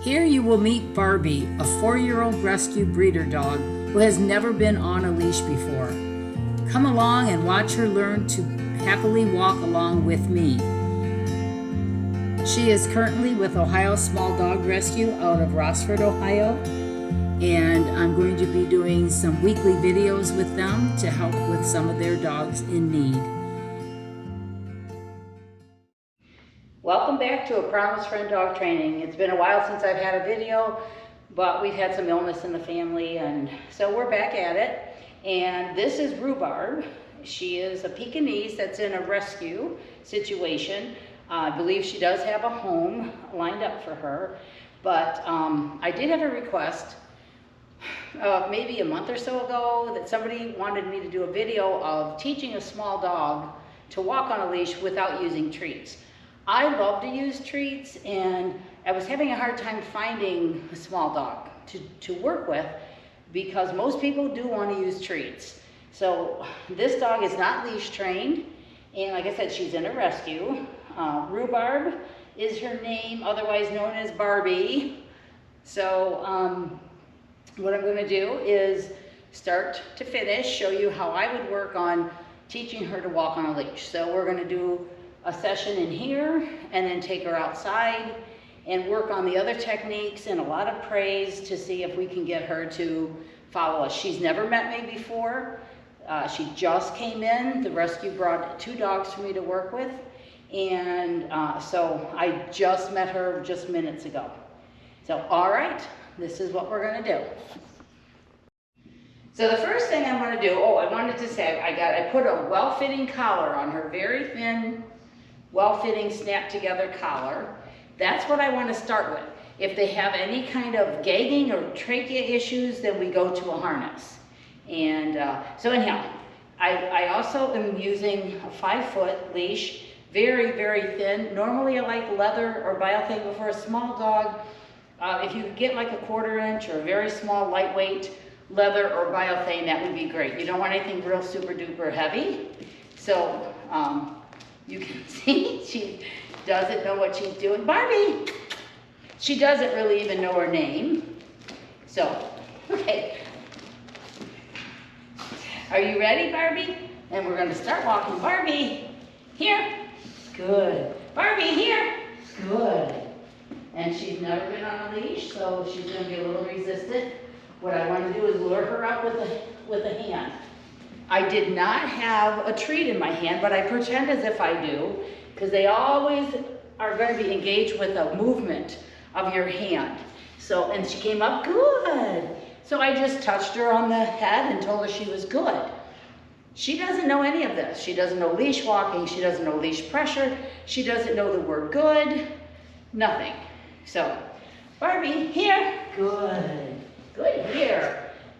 Here you will meet Barbie, a 4-year-old rescue breeder dog who has never been on a leash before. Come along and watch her learn to happily walk along with me. She is currently with Ohio Small Dog Rescue out of Rossford, Ohio, and I'm going to be doing some weekly videos with them to help with some of their dogs in need. Welcome back to A Promise Friend Dog Training. It's been a while since I've had a video, but we've had some illness in the family, and so we're back at it. And this is Rhubarb. She is a Pekingese that's in a rescue situation. I believe she does have a home lined up for her, but I did have a request maybe a month or so ago that somebody wanted me to do a video of teaching a small dog to walk on a leash without using treats. I love to use treats, and I was having a hard time finding a small dog to work with because most people do want to use treats. So this dog is not leash trained, and like I said, she's in a rescue. Rhubarb is her name, otherwise known as Barbie. So what I'm going to do is start to finish, show you how I would work on teaching her to walk on a leash. So we're going to do a session in here and then take her outside and work on the other techniques and a lot of praise to see if we can get her to follow us. She's never met me before. She just came in. The rescue brought 2 dogs for me to work with, and so I just met her just minutes ago. So all right, this is what we're going to do. So the first thing I'm going to do, I wanted to say I put a well-fitting collar on her, very thin, well-fitting, snap-together collar. That's what I want to start with. If they have any kind of gagging or trachea issues, then we go to a harness. And so anyhow, I also am using a 5-foot leash, very, very thin. Normally I like leather or biothane, but for a small dog, if you get like a 1/4 inch or very small, lightweight leather or biothane, that would be great. You don't want anything real super duper heavy. So you can see she doesn't know what she's doing. Barbie! She doesn't really even know her name. So, okay. Are you ready, Barbie? And we're going to start walking. Barbie, here. Good. Barbie, here. Good. And she's never been on a leash, so she's going to be a little resistant. What I want to do is lure her up with a hand. I did not have a treat in my hand, but I pretend as if I do, because they always are going to be engaged with a movement of your hand. So, and she came up good. So I just touched her on the head and told her she was good. She doesn't know any of this. She doesn't know leash walking. She doesn't know leash pressure. She doesn't know the word good. Nothing. So, Barbie, here. Good. Good here.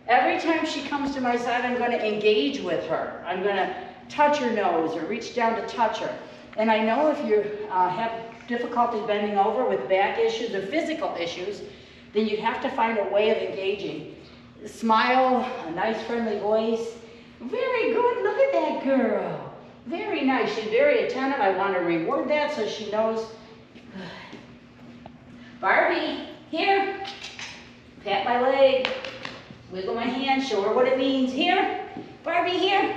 Every time she comes to my side, I'm going to engage with her. I'm going to touch her nose or reach down to touch her. And I know if you have difficulty bending over with back issues or physical issues, then you have to find a way of engaging. Smile, a nice friendly voice. Very good, look at that girl. Very nice, she's very attentive. I want to reward that so she knows. Good. Barbie, here. Pat my leg. Wiggle my hand, show her what it means. Here, Barbie, here.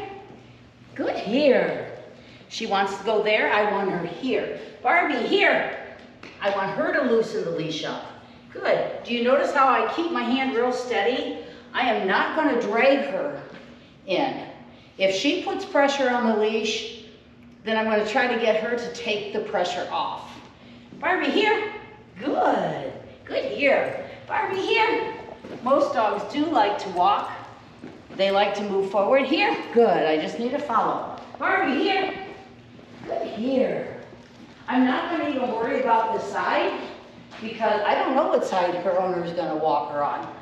Good, here. She wants to go there, I want her here. Barbie, here. I want her to loosen the leash up. Good. Do you notice how I keep my hand real steady? I am not going to drag her in. If she puts pressure on the leash, then I'm going to try to get her to take the pressure off. Barbie, here. Good. Good, here. Barbie, here. Most dogs do like to walk. They like to move forward. Here. Good. I just need to follow. Barbie, here. Good, here. I'm not going to even worry about the side because I don't know what side her owner is going to walk her on.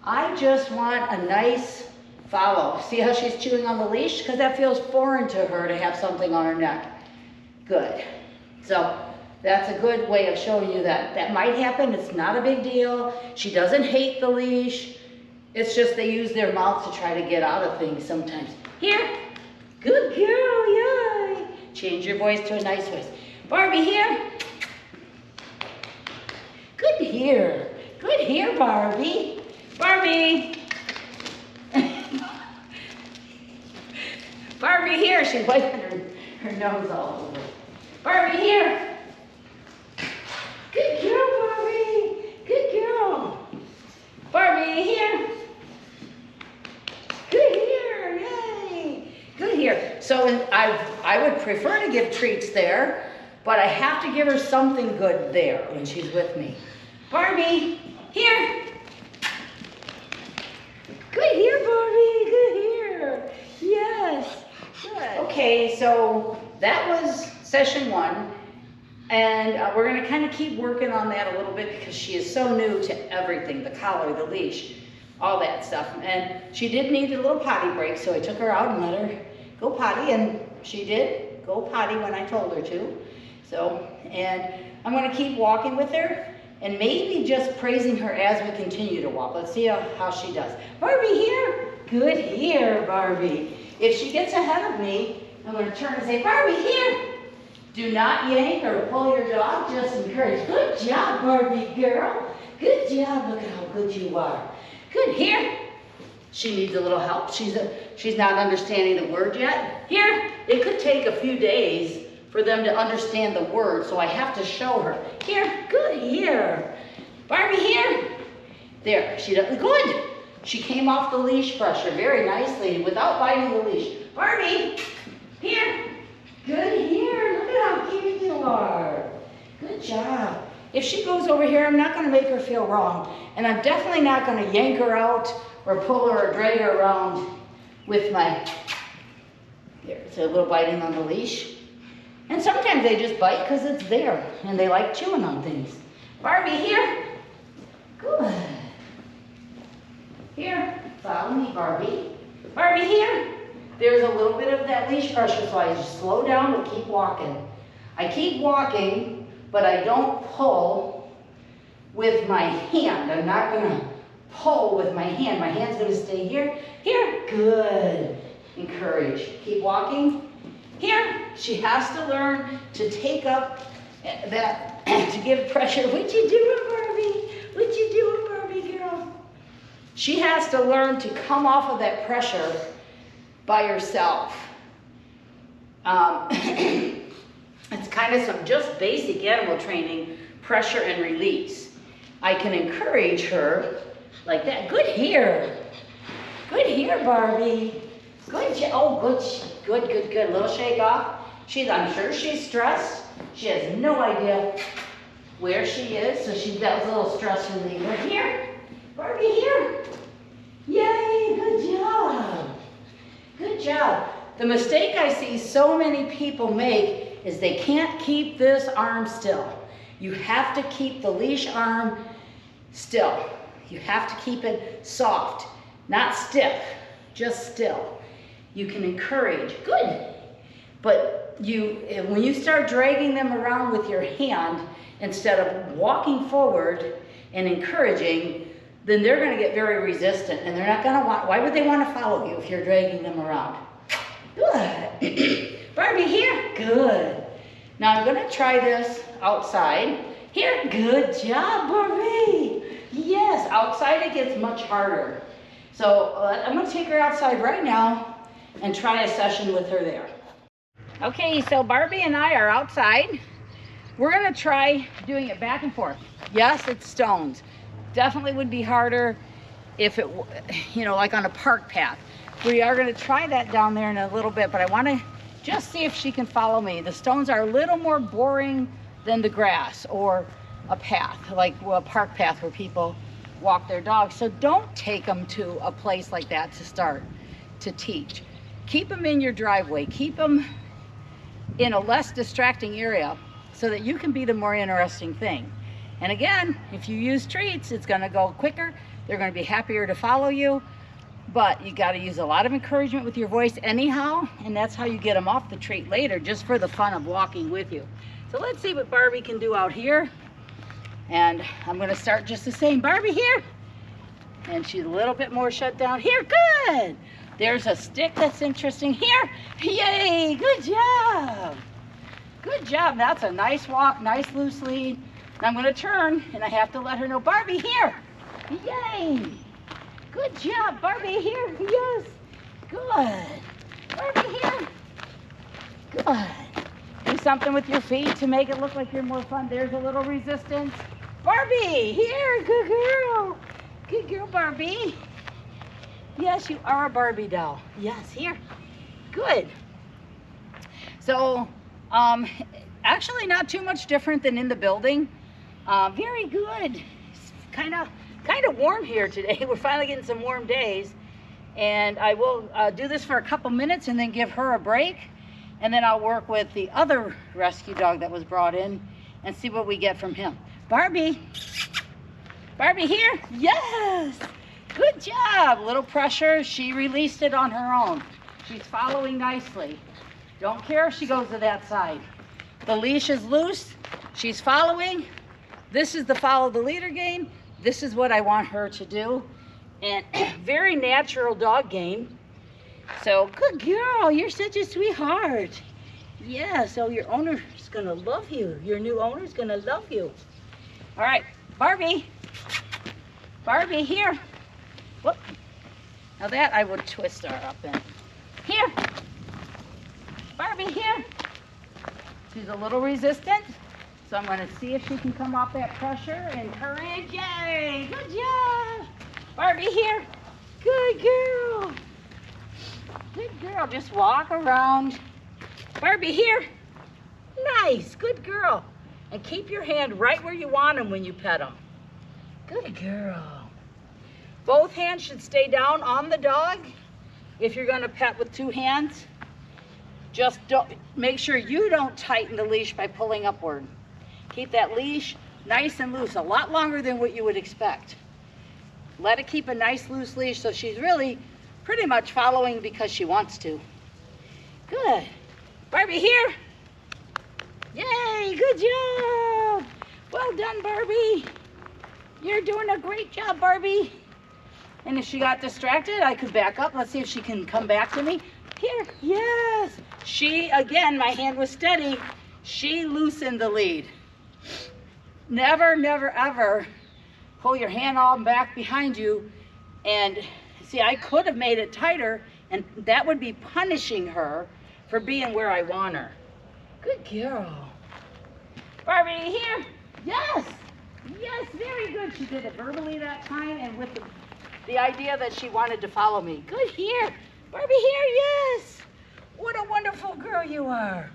I just want a nice follow. See how she's chewing on the leash? Because that feels foreign to her to have something on her neck. Good. So that's a good way of showing you that that might happen. It's not a big deal. She doesn't hate the leash. It's just they use their mouth to try to get out of things sometimes. Here. Good girl. Yay. Change your voice to a nice voice. Barbie, here. Good here. Good here, Barbie. Barbie. Barbie here. She's wiping her nose all over. Barbie here. Good girl, Barbie. Good girl. Barbie here. Good here. Yay. Good here. So I would prefer to give treats there, but I have to give her something good there when she's with me. Barbie, here. Good here, Barbie. Good here. Yes. Good. Okay, so that was session 1. And we're going to kind of keep working on that a little bit because she is so new to everything, the collar, the leash, all that stuff. And she did need a little potty break, so I took her out and let her go potty, and she did go potty when I told her to. So, and I'm going to keep walking with her and maybe just praising her as we continue to walk. Let's see how she does. Barbie here. Good here, Barbie. If she gets ahead of me, I'm going to turn and say, Barbie here. Do not yank or pull your dog, just encourage. Good job, Barbie girl. Good job. Look at how good you are. Good here. She needs a little help. She's not understanding the word yet. Here, it could take a few days for them to understand the word, so I have to show her. Here, good here. Barbie here. There, she does good. She came off the leash pressure very nicely without biting the leash. Barbie, here. Good here. Look at how cute you are. Good job. If she goes over here, I'm not going to make her feel wrong. And I'm definitely not going to yank her out or pull her or drag her around with my, there's a little biting on the leash. And sometimes they just bite because it's there and they like chewing on things. Barbie here. Good. Here. Follow me, Barbie. Barbie here. There's a little bit of that leash pressure, so I just slow down and keep walking. I keep walking, but I don't pull with my hand. I'm not going to pull with my hand. My hand's going to stay here. Here. Good. Encourage. Keep walking. Here. She has to learn to take up that, to give pressure. What you doing, Barbie? What you doing, Barbie girl? She has to learn to come off of that pressure by herself. It's kind of some just basic animal training, pressure and release. I can encourage her like that. Good here. Good here, Barbie. Good. Oh, good. A little shake off. I'm sure she's stressed. She has no idea where she is, so she does a little stress reliever. Here. Barbie here. Yay, good job. Good job. The mistake I see so many people make is they can't keep this arm still. You have to keep the leash arm still. You have to keep it soft, not stiff, just still. You can encourage, good. But when you start dragging them around with your hand instead of walking forward and encouraging, then they're going to get very resistant and they're not going to why would they want to follow you if you're dragging them around? Good. Barbie here, good. Now I'm going to try this outside. Here, good job, Barbie. Yes, outside it gets much harder. So I'm going to take her outside right now and try a session with her there. Okay, so Barbie and I are outside. We're going to try doing it back and forth. Yes, it's stones. Definitely would be harder if it, like on a park path. We are going to try that down there in a little bit, but I want to just see if she can follow me. The stones are a little more boring than the grass or a path, like a park path where people walk their dogs. So don't take them to a place like that to start to teach. Keep them in your driveway. Keep them in a less distracting area so that you can be the more interesting thing. And again, if you use treats, it's going to go quicker. They're going to be happier to follow you. But you got to use a lot of encouragement with your voice anyhow, and that's how you get them off the treat later, just for the fun of walking with you. So let's see what Barbie can do out here. And I'm going to start just the same. Barbie here. And she's a little bit more shut down. Here, good. There's a stick that's interesting. Here, yay, good job. Good job. That's a nice walk, nice loose lead. And I'm gonna turn and I have to let her know, Barbie, here. Yay. Good job, Barbie, here. Yes. Good. Barbie, here. Good. Do something with your feet to make it look like you're more fun. There's a little resistance. Barbie, here. Good girl. Good girl, Barbie. Yes, you are a Barbie doll. Yes, here. Good. So, actually not too much different than in the building. Very good. It's kind of warm here today. We're finally getting some warm days. And I will do this for a couple minutes and then give her a break. And then I'll work with the other rescue dog that was brought in and see what we get from him. Barbie. Barbie, here. Yes. Good job. Little pressure. She released it on her own. She's following nicely. Don't care if she goes to that side. The leash is loose. She's following. This is the follow the leader game. This is what I want her to do. And very natural dog game. So good girl. You're such a sweetheart. Yeah, so your owner's gonna love you. Your new owner's gonna love you. All right, Barbie. Barbie, here. Whoop. Now that I would twist her up in. Here. Barbie, here. She's a little resistant, so I'm going to see if she can come off that pressure. Encourage. Yay! Good job. Barbie, here. Good girl. Good girl. Just walk around. Barbie, here. Nice. Good girl. And keep your hand right where you want them when you pet them. Good girl. Both hands should stay down on the dog. If you're going to pet with two hands, just don't make sure you don't tighten the leash by pulling upward. Keep that leash nice and loose, a lot longer than what you would expect. Let it keep a nice loose leash so she's really pretty much following because she wants to. Good. Barbie, here. Yay, good job. Well done, Barbie. You're doing a great job, Barbie. And if she got distracted, I could back up. Let's see if she can come back to me. Here, yes. She, again, my hand was steady. She loosened the lead. Never, never, ever pull your hand all back behind you. And see, I could have made it tighter, and that would be punishing her for being where I want her. Good girl. Barbie, here. Yes. Yes, very good. She did it verbally that time and with the idea that she wanted to follow me. Good here. Barbie, here, yes. What a wonderful girl you are.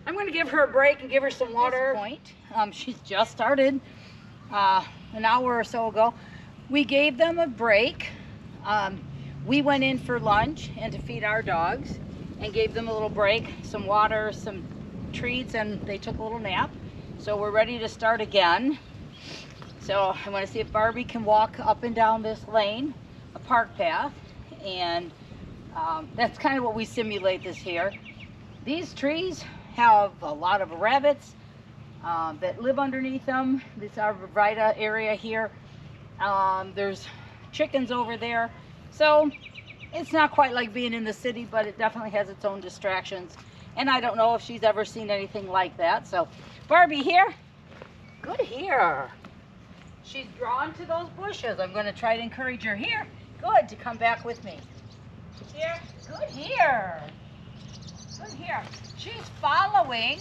I'm going to give her a break and give her some water. At this point, she's just started an hour or so ago. We gave them a break. We went in for lunch and to feed our dogs and gave them a little break, some water, some treats, and they took a little nap. So we're ready to start again. So I want to see if Barbie can walk up and down this lane, a park path, and that's kind of what we simulate this here. These trees have a lot of rabbits that live underneath them. This is our arborvitae area here. There's chickens over there. So it's not quite like being in the city, but it definitely has its own distractions. And I don't know if she's ever seen anything like that. So Barbie, here. Good here. She's drawn to those bushes. I'm going to try to encourage her here. Good, to come back with me. Here. Good here. Good here. She's following,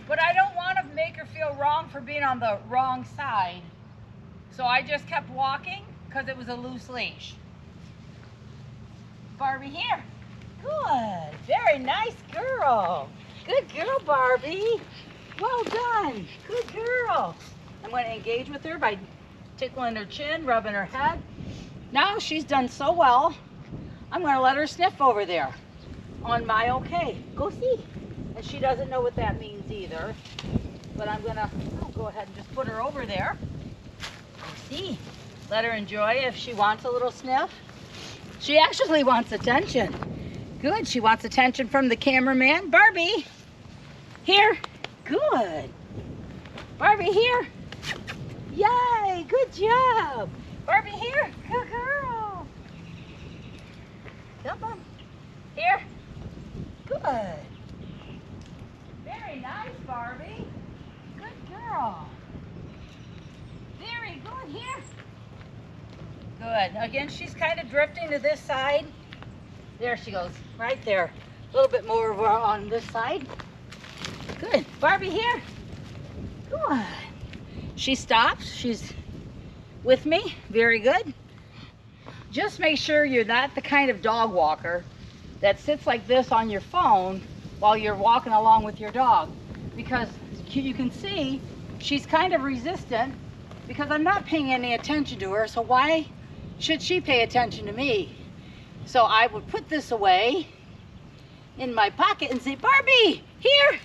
but I don't want to make her feel wrong for being on the wrong side. So I just kept walking because it was a loose leash. Barbie, here. Good. Very nice girl. Good girl, Barbie. Well done. Good girl. I'm going to engage with her by tickling her chin, rubbing her head. Now she's done so well, I'm going to let her sniff over there on my okay. Go see. And she doesn't know what that means either. But I'm going to go ahead and just put her over there. Go see. Let her enjoy if she wants a little sniff. She actually wants attention. Good. She wants attention from the cameraman. Barbie, here. Good. Barbie, here. Yay, good job. Barbie, here. Good girl. Come on. Here. Good. Very nice, Barbie. Good girl. here. Good. Again, she's kind of drifting to this side. There she goes, right there. A little bit more over on this side. Good. Barbie here. Good. She stops. She's with me. Very good. Just make sure you're not the kind of dog walker that sits like this on your phone while you're walking along with your dog, because you can see she's kind of resistant because I'm not paying any attention to her, so why should she pay attention to me? So I would put this away in my pocket and say, Barbie, here,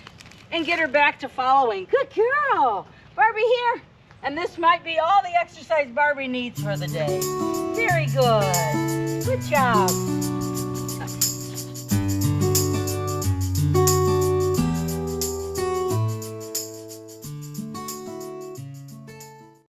and get her back to following. Good girl. Barbie, here. And this might be all the exercise Barbie needs for the day. Very good. Good job.